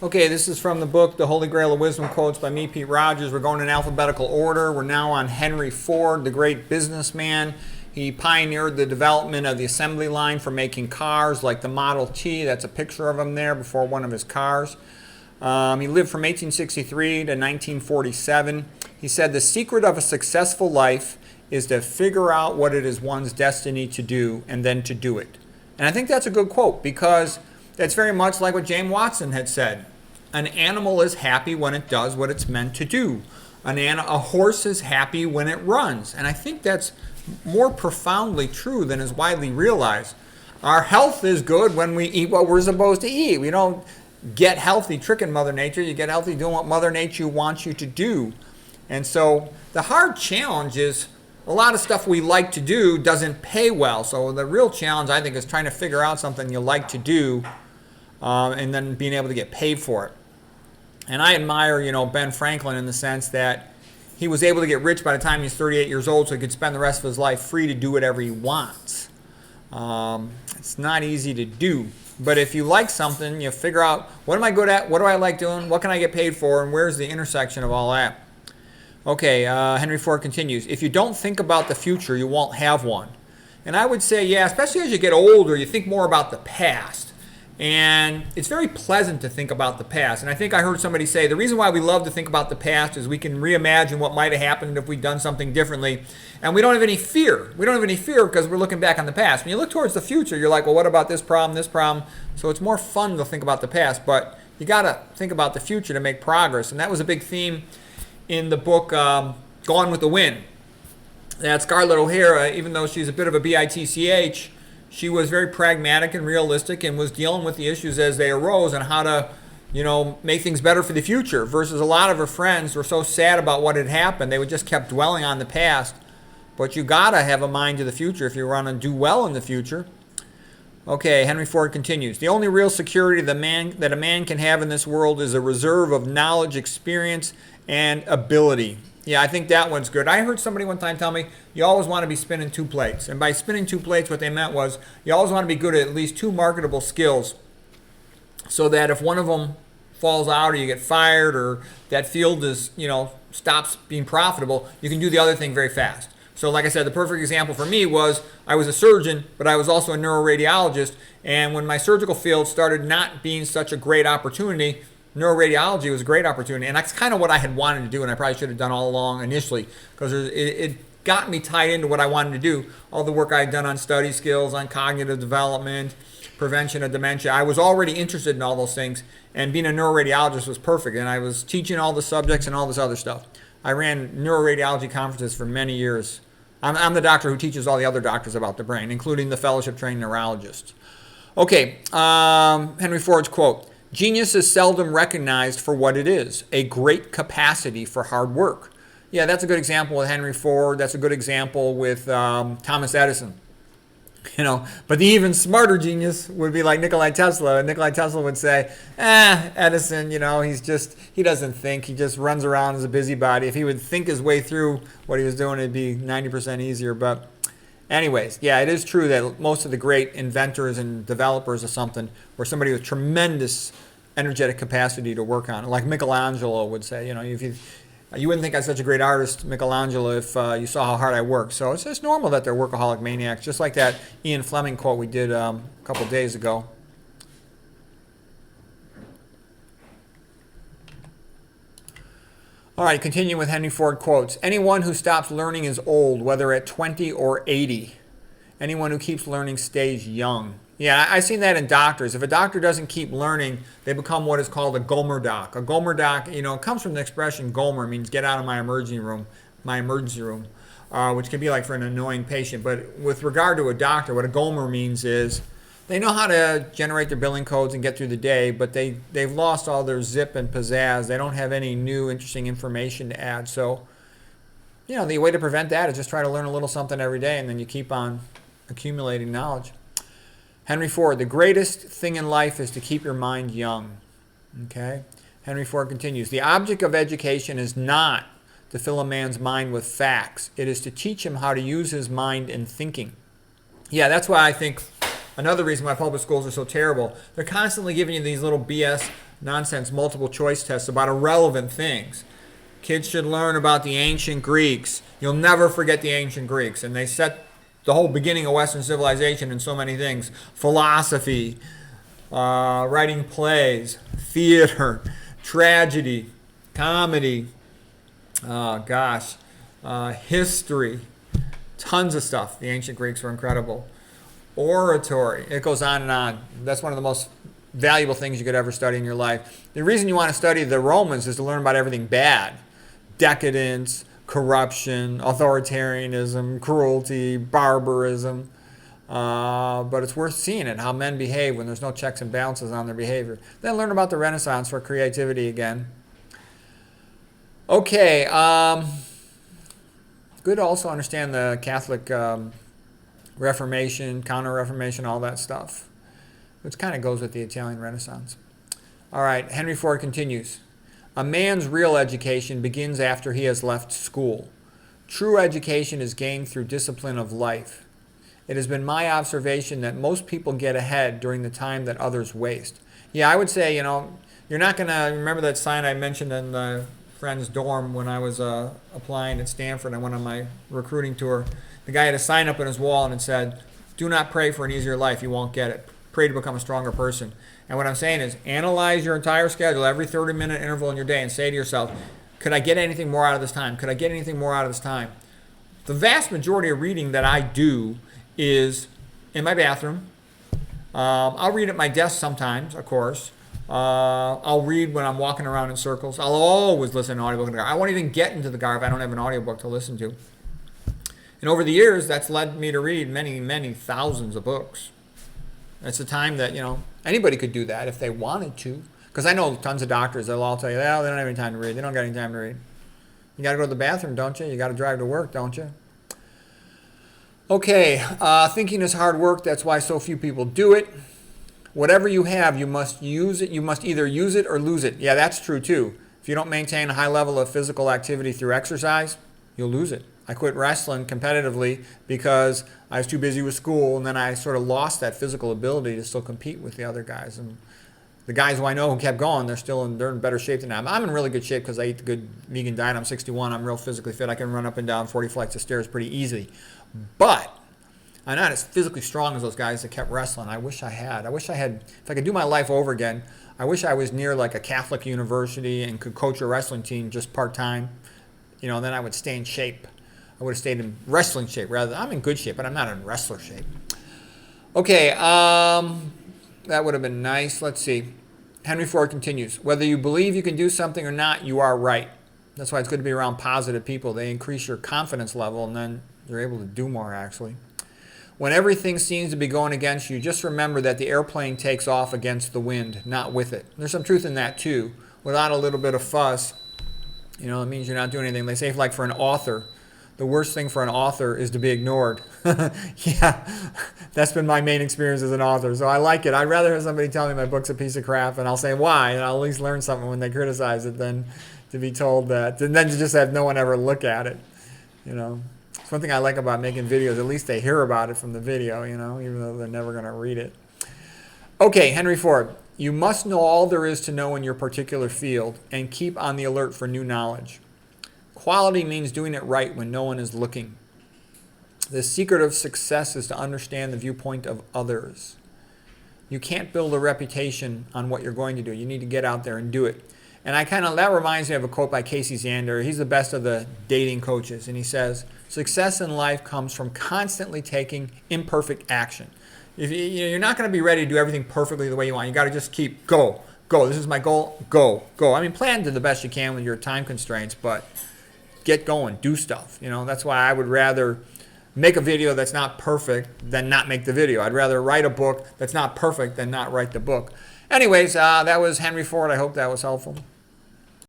Okay, this is from the book, The Holy Grail of Wisdom Quotes by me, Pete Rogers. We're going in alphabetical order. We're now on Henry Ford, the great businessman. He pioneered the development of the assembly line for making cars like the Model T. That's a picture of him there before one of his cars. He lived from 1863 to 1947. He said, "The secret of a successful life is to figure out what it is one's destiny to do and then to do it." And I think that's a good quote because that's very much like what James Watson had said. An animal is happy when it does what it's meant to do. A horse is happy when it runs. And I think that's more profoundly true than is widely realized. Our health is good when we eat what we're supposed to eat. We don't get healthy tricking Mother Nature. You get healthy doing what Mother Nature wants you to do. And so the hard challenge is a lot of stuff we like to do doesn't pay well. So the real challenge, I think, is trying to figure out something you like to do and then being able to get paid for it. And I admire, Ben Franklin in the sense that he was able to get rich by the time he was 38 years old so he could spend the rest of his life free to do whatever he wants. It's not easy to do. But if you like something, you figure out, what am I good at? What do I like doing? What can I get paid for? And where's the intersection of all that? Okay, Henry Ford continues. If you don't think about the future, you won't have one. And I would say, yeah, especially as you get older, you think more about the past. And it's very pleasant to think about the past. And I think I heard somebody say the reason why we love to think about the past is we can reimagine what might have happened if we'd done something differently. And we don't have any fear. We don't have any fear because we're looking back on the past. When you look towards the future, you're like, well, what about this problem, this problem? So it's more fun to think about the past. But you got to think about the future to make progress. And that was a big theme in the book Gone with the Wind. That Scarlett O'Hara, even though she's a bit of a bitch, she was very pragmatic and realistic and was dealing with the issues as they arose and how to, make things better for the future. Versus a lot of her friends were so sad about what had happened, they would just kept dwelling on the past. But you gotta have a mind to the future if you want to do well in the future. Okay, Henry Ford continues. The only real security that a man can have in this world is a reserve of knowledge, experience, and ability. Yeah, I think that one's good. I heard somebody one time tell me, you always want to be spinning two plates. And by spinning two plates, what they meant was, you always want to be good at least two marketable skills so that if one of them falls out or you get fired or that field is, stops being profitable, you can do the other thing very fast. So like I said, the perfect example for me was I was a surgeon, but I was also a neuroradiologist. And when my surgical field started not being such a great opportunity, neuroradiology was a great opportunity, and that's kind of what I had wanted to do, and I probably should have done all along initially, because it got me tied into what I wanted to do. All the work I had done on study skills, on cognitive development, prevention of dementia. I was already interested in all those things, and being a neuroradiologist was perfect, and I was teaching all the subjects and all this other stuff. I ran neuroradiology conferences for many years. I'm the doctor who teaches all the other doctors about the brain, including the fellowship-trained neurologists. Okay, Henry Ford's quote. Genius is seldom recognized for what it is, a great capacity for hard work. Yeah, that's a good example with Henry Ford. That's a good example with Thomas Edison. But the even smarter genius would be like Nikola Tesla. And Nikola Tesla would say, Edison, he doesn't think. He just runs around as a busybody. If he would think his way through what he was doing, it'd be 90% easier. But anyways, yeah, it is true that most of the great inventors and developers of something were somebody with tremendous energetic capacity to work on it. Like Michelangelo would say, you wouldn't think I was such a great artist, Michelangelo, if you saw how hard I work. So it's just normal that they're workaholic maniacs, just like that Ian Fleming quote we did a couple days ago. All right, continue with Henry Ford quotes. Anyone who stops learning is old, whether at 20 or 80. Anyone who keeps learning stays young. Yeah, I've seen that in doctors. If a doctor doesn't keep learning, they become what is called a Gomer doc. A Gomer doc, it comes from the expression Gomer, means get out of my emergency room, which can be like for an annoying patient. But with regard to a doctor, what a Gomer means is they know how to generate their billing codes and get through the day, but they've lost all their zip and pizzazz. They don't have any new interesting information to add. So, the way to prevent that is just try to learn a little something every day, and then you keep on accumulating knowledge. Henry Ford, the greatest thing in life is to keep your mind young. Okay? Henry Ford continues, the object of education is not to fill a man's mind with facts. It is to teach him how to use his mind in thinking. Yeah, that's why I think another reason why public schools are so terrible. They're constantly giving you these little BS nonsense multiple choice tests about irrelevant things. Kids should learn about the ancient Greeks. You'll never forget the ancient Greeks. And they set the whole beginning of Western civilization in so many things. Philosophy, writing plays, theater, tragedy, comedy, history, tons of stuff. The ancient Greeks were incredible. Oratory, it goes on and on. That's one of the most valuable things you could ever study in your life. The reason you want to study the Romans is to learn about everything bad. Decadence, corruption, authoritarianism, cruelty, barbarism. But it's worth seeing it, how men behave when there's no checks and balances on their behavior. Then learn about the Renaissance for creativity again. Okay, good to also understand the Catholic Reformation, Counter-Reformation, all that stuff, which kind of goes with the Italian Renaissance. All right, Henry Ford continues. A man's real education begins after he has left school. True education is gained through discipline of life. It has been my observation that most people get ahead during the time that others waste. Yeah, I would say, you're not going to remember that sign I mentioned in the friend's dorm when I was applying at Stanford. I went on my recruiting tour. The guy had a sign up on his wall and it said, "Do not pray for an easier life. You won't get it. Pray to become a stronger person." And what I'm saying is analyze your entire schedule, every 30-minute interval in your day, and say to yourself, could I get anything more out of this time? Could I get anything more out of this time? The vast majority of reading that I do is in my bathroom. I'll read at my desk sometimes, of course. I'll read when I'm walking around in circles. I'll always listen to an audiobook in the car. I won't even get into the car if I don't have an audiobook to listen to. And over the years, that's led me to read many, many thousands of books. It's a time that, anybody could do that if they wanted to. Because I know tons of doctors, they'll all tell you, they don't have any time to read. They don't got any time to read. You got to go to the bathroom, don't you? You got to drive to work, don't you? Okay, thinking is hard work. That's why so few people do it. Whatever you have, you must use it. You must either use it or lose it. Yeah, that's true too. If you don't maintain a high level of physical activity through exercise, you'll lose it. I quit wrestling competitively because I was too busy with school, and then I sort of lost that physical ability to still compete with the other guys. And the guys who I know who kept going, they're in better shape than I am. I'm in really good shape because I eat the good vegan diet. I'm 61. I'm real physically fit. I can run up and down 40 flights of stairs pretty easily. But I'm not as physically strong as those guys that kept wrestling. I wish I had. If I could do my life over again, I wish I was near like a Catholic university and could coach a wrestling team just part-time. Then I would stay in shape. I would have stayed in wrestling shape rather than, I'm in good shape, but I'm not in wrestler shape. Okay, that would have been nice. Let's see. Henry Ford continues. Whether you believe you can do something or not, you are right. That's why it's good to be around positive people. They increase your confidence level, and then you're able to do more, actually. When everything seems to be going against you, just remember that the airplane takes off against the wind, not with it. There's some truth in that, too. Without a little bit of fuss, it means you're not doing anything. They say, like for an author, the worst thing for an author is to be ignored. Yeah, that's been my main experience as an author. So I like it. I'd rather have somebody tell me my book's a piece of crap, and I'll say why, and I'll at least learn something when they criticize it than to be told that, and then to just have no one ever look at it. It's one thing I like about making videos. At least they hear about it from the video, even though they're never going to read it. Okay, Henry Ford. You must know all there is to know in your particular field and keep on the alert for new knowledge. Quality means doing it right when no one is looking. The secret of success is to understand the viewpoint of others. You can't build a reputation on what you're going to do. You need to get out there and do it. And that reminds me of a quote by Casey Zander. He's the best of the dating coaches. And he says, success in life comes from constantly taking imperfect action. If you're not going to be ready to do everything perfectly the way you want. You got to just keep go. This is my goal. Go. Plan to the best you can with your time constraints, but get going, do stuff. That's why I would rather make a video that's not perfect than not make the video. I'd rather write a book that's not perfect than not write the book. Anyways, that was Henry Ford. I hope that was helpful.